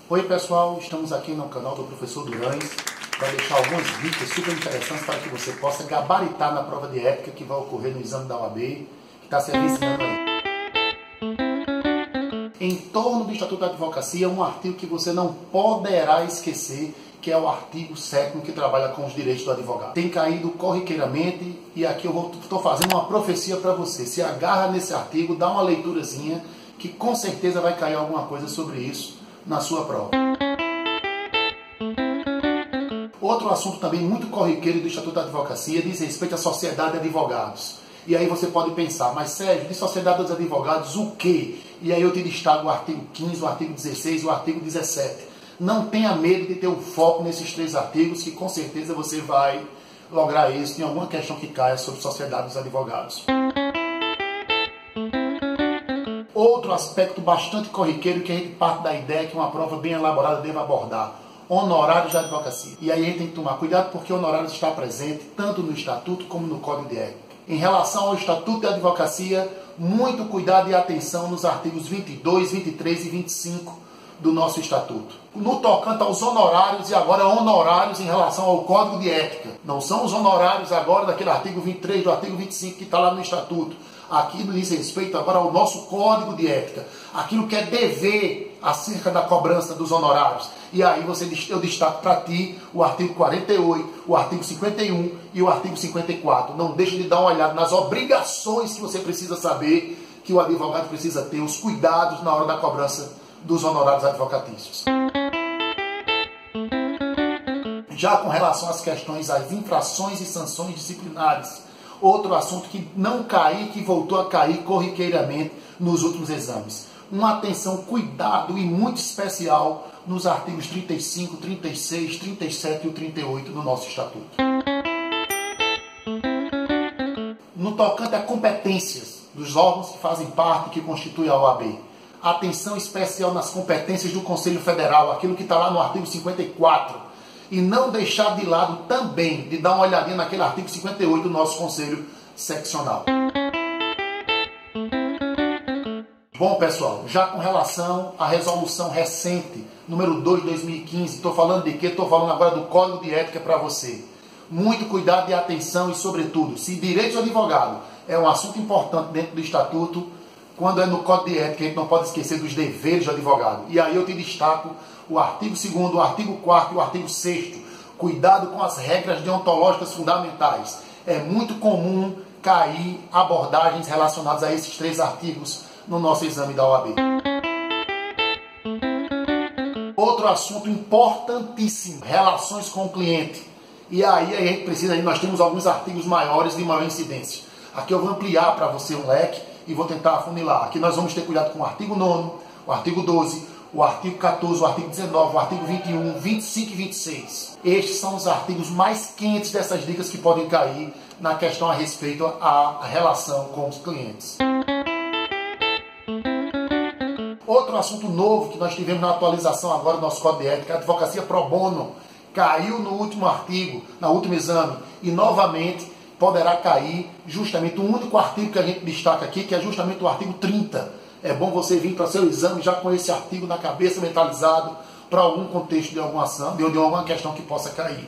Oi pessoal, estamos aqui no canal do Professor Durães para deixar algumas dicas super interessantes para que você possa gabaritar na prova de ética que vai ocorrer no exame da OAB, que está se avizinhando aí. Em torno do Estatuto da Advocacia, um artigo que você não poderá esquecer, que é o artigo 7º, que trabalha com os direitos do advogado. Tem caído corriqueiramente e aqui eu estou fazendo uma profecia para você. Se agarra nesse artigo, dá uma leiturazinha, que com certeza vai cair alguma coisa sobre isso na sua prova. Outro assunto também muito corriqueiro do Estatuto da Advocacia diz respeito à sociedade de advogados. E aí você pode pensar, mas Sérgio, de sociedade dos advogados o quê? E aí eu te destaco o artigo 15, o artigo 16 e o artigo 17. Não tenha medo de ter um foco nesses três artigos, que com certeza você vai lograr êxito em alguma questão que caia sobre sociedade dos advogados. Outro aspecto bastante corriqueiro que a gente parte da ideia que uma prova bem elaborada deve abordar: honorários da advocacia. E aí a gente tem que tomar cuidado porque honorários está presente tanto no Estatuto como no Código de Ética. Em relação ao Estatuto de Advocacia, muito cuidado e atenção nos artigos 22, 23 e 25 do nosso Estatuto. No tocante aos honorários, e agora honorários em relação ao Código de Ética. Não são os honorários agora daquele artigo 23, do artigo 25 que está lá no Estatuto. Aqui diz respeito agora ao nosso Código de Ética. Aquilo que é dever acerca da cobrança dos honorários. E aí eu destaco para ti o artigo 48, o artigo 51 e o artigo 54. Não deixe de dar uma olhada nas obrigações que você precisa saber, que o advogado precisa ter, os cuidados na hora da cobrança dos honorários advocatícios. Já com relação às questões das infrações e sanções disciplinares, outro assunto que não caiu, que voltou a cair corriqueiramente nos últimos exames. Uma atenção, cuidado e muito especial nos artigos 35, 36, 37 e o 38 do nosso Estatuto. No tocante a competências dos órgãos que fazem parte, que constituem a OAB, atenção especial nas competências do Conselho Federal, aquilo que está lá no artigo 54, e não deixar de lado também de dar uma olhadinha naquele artigo 58 do nosso Conselho Seccional. Bom, pessoal, já com relação à resolução recente, número 2 de 2015, estou falando de quê? Estou falando agora do Código de Ética para você. Muito cuidado e atenção e, sobretudo, se direito do advogado é um assunto importante dentro do Estatuto, quando é no Código de Ética, a gente não pode esquecer dos deveres do advogado. E aí eu te destaco o artigo 2º, o artigo 4º e o artigo 6º. Cuidado com as regras deontológicas fundamentais. É muito comum cair abordagens relacionadas a esses três artigos no nosso exame da OAB. Outro assunto importantíssimo, relações com o cliente. E aí a gente precisa, nós temos alguns artigos maiores de maior incidência. Aqui eu vou ampliar para você um leque e vou tentar afunilar. Aqui nós vamos ter cuidado com o artigo 9º, o artigo 12, o artigo 14, o artigo 19, o artigo 21, 25 e 26. Estes são os artigos mais quentes dessas dicas que podem cair na questão a respeito à relação com os clientes. Outro assunto novo que nós tivemos na atualização agora do nosso Código de Ética, a advocacia pro bono, caiu no último artigo, no último exame, e novamente poderá cair justamente o único artigo que a gente destaca aqui, que é justamente o artigo 30. É bom você vir para seu exame já com esse artigo na cabeça, mentalizado, para algum contexto de alguma ação, de alguma questão que possa cair.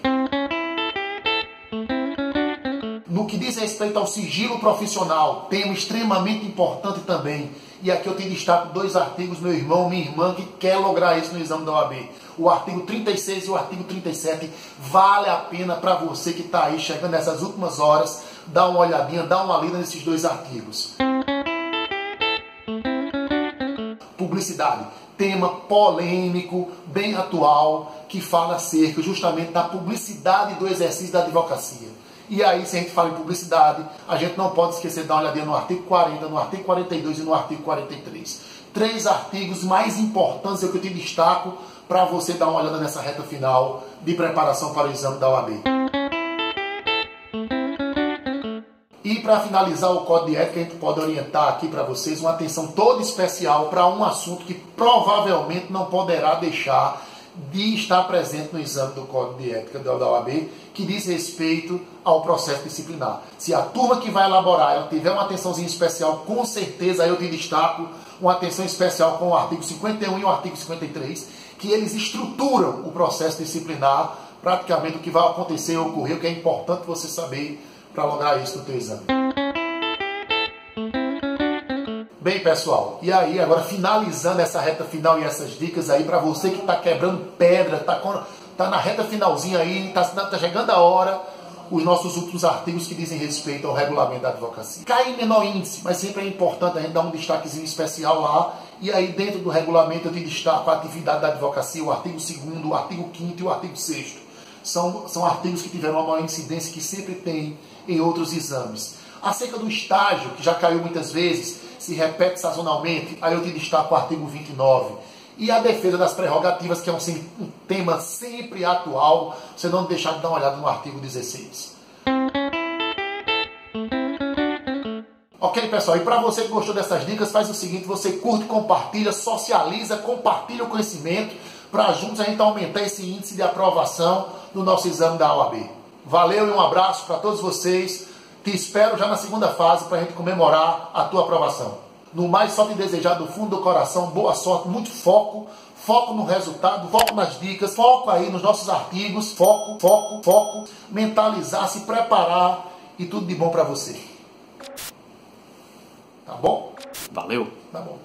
No que diz respeito ao sigilo profissional, tema extremamente importante também. E aqui eu te destaco dois artigos, meu irmão, minha irmã, que quer lograr isso no exame da OAB. O artigo 36 e o artigo 37. Vale a pena para você que está aí chegando nessas últimas horas, dar uma olhadinha, dar uma lida nesses dois artigos. Publicidade. Tema polêmico, bem atual, que fala acerca justamente da publicidade do exercício da advocacia. E aí, se a gente fala em publicidade, a gente não pode esquecer de dar uma olhadinha no artigo 40, no artigo 42 e no artigo 43. Três artigos mais importantes é o que eu te destaco para você dar uma olhada nessa reta final de preparação para o exame da OAB. E para finalizar o Código de Ética, a gente pode orientar aqui para vocês uma atenção toda especial para um assunto que provavelmente não poderá deixar de estar presente no exame do Código de Ética da OAB, que diz respeito ao processo disciplinar. Se a turma que vai elaborar ela tiver uma atençãozinha especial, com certeza aí eu te destaco uma atenção especial com o artigo 51 e o artigo 53, que eles estruturam o processo disciplinar, praticamente o que vai acontecer e ocorrer, o que é importante você saber para lograr isso no teu exame. Bem, pessoal, e aí agora finalizando essa reta final e essas dicas aí para você que está quebrando pedra, tá na reta finalzinha aí, tá chegando a hora, os nossos últimos artigos que dizem respeito ao regulamento da advocacia. Cai em menor índice, mas sempre é importante a gente dar um destaquezinho especial lá. E aí dentro do regulamento eu te destaco a atividade da advocacia, o artigo 2º, o artigo 5º e o artigo 6º. São artigos que tiveram uma maior incidência que sempre tem em outros exames. Acerca do estágio, que já caiu muitas vezes, se repete sazonalmente, aí eu te destaco o artigo 29. E a defesa das prerrogativas, que é um tema sempre atual, você não deixar de dar uma olhada no artigo 16. Ok, pessoal? E para você que gostou dessas dicas, faz o seguinte, você curte, compartilha, socializa, compartilha o conhecimento, para juntos a gente aumentar esse índice de aprovação do nosso exame da OAB. Valeu e um abraço para todos vocês. Te espero já na segunda fase para a gente comemorar a tua aprovação. No mais, só te desejar do fundo do coração boa sorte, muito foco no resultado, foco nas dicas, foco aí nos nossos artigos, foco, mentalizar, se preparar e tudo de bom para você. Tá bom? Valeu. Tá bom.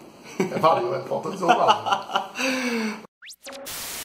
Valeu, faltou dizer o valeu.